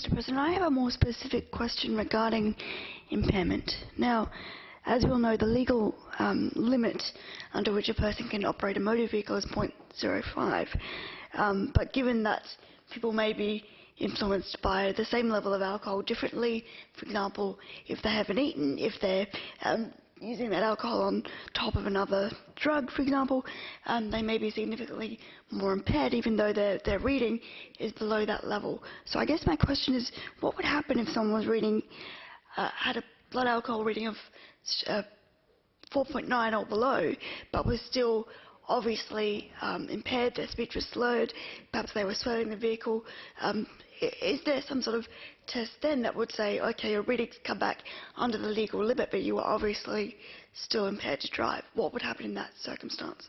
Mr. President. I have a more specific question regarding impairment. Now, as we all know, the legal limit under which a person can operate a motor vehicle is 0.05. But given that people may be influenced by the same level of alcohol differently, for example, if they haven't eaten, if they're using that alcohol on top of another drug, for example, they may be significantly more impaired even though their reading is below that level. So I guess my question is, what would happen if someone was reading, had a blood alcohol reading of 4.9 or below, but was still obviously impaired, their speech was slurred, perhaps they were swerving the vehicle? Is there some sort of test then that would say, okay, your readings come back under the legal limit, but you are obviously still impaired to drive? What would happen in that circumstance?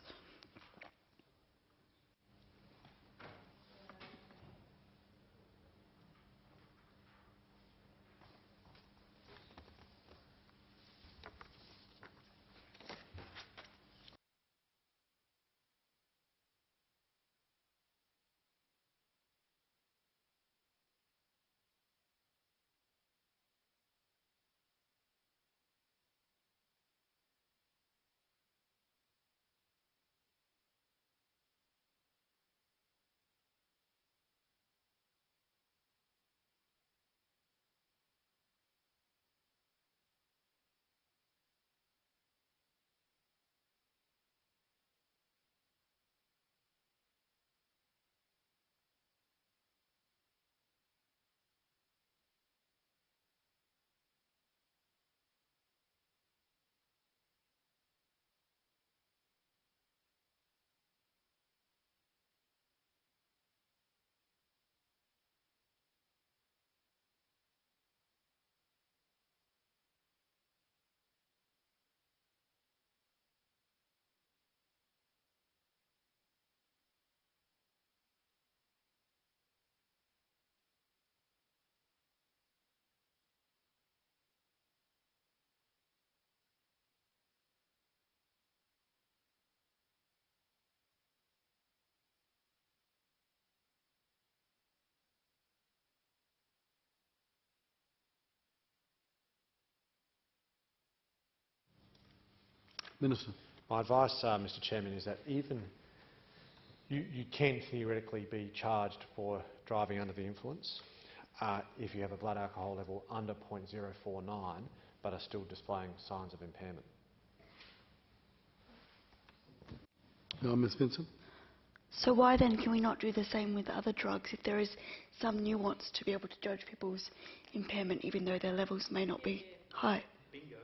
Minister. My advice, Mr. Chairman, is that even you can theoretically be charged for driving under the influence if you have a blood alcohol level under 0.049 but are still displaying signs of impairment. Ms. Vincent. So why then can we not do the same with other drugs if there is some nuance to be able to judge people's impairment even though their levels may not be high? Bingo.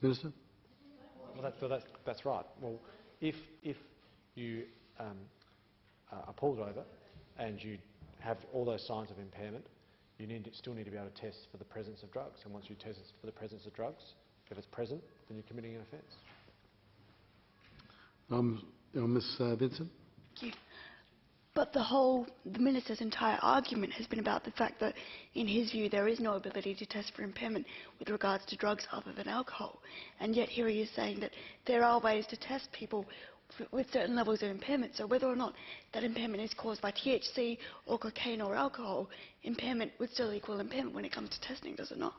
Minister. Well, that's right. Well, if you are pulled over and you have all those signs of impairment, you still need to be able to test for the presence of drugs. And once you test for the presence of drugs, if it's present, then you're committing an offence. Ms. Vincent. Thank you. But the Minister's entire argument has been about the fact that, in his view, there is no ability to test for impairment with regards to drugs other than alcohol. And yet here he is saying that there are ways to test people with certain levels of impairment. So whether or not that impairment is caused by THC or cocaine or alcohol, impairment would still equal impairment when it comes to testing, does it not?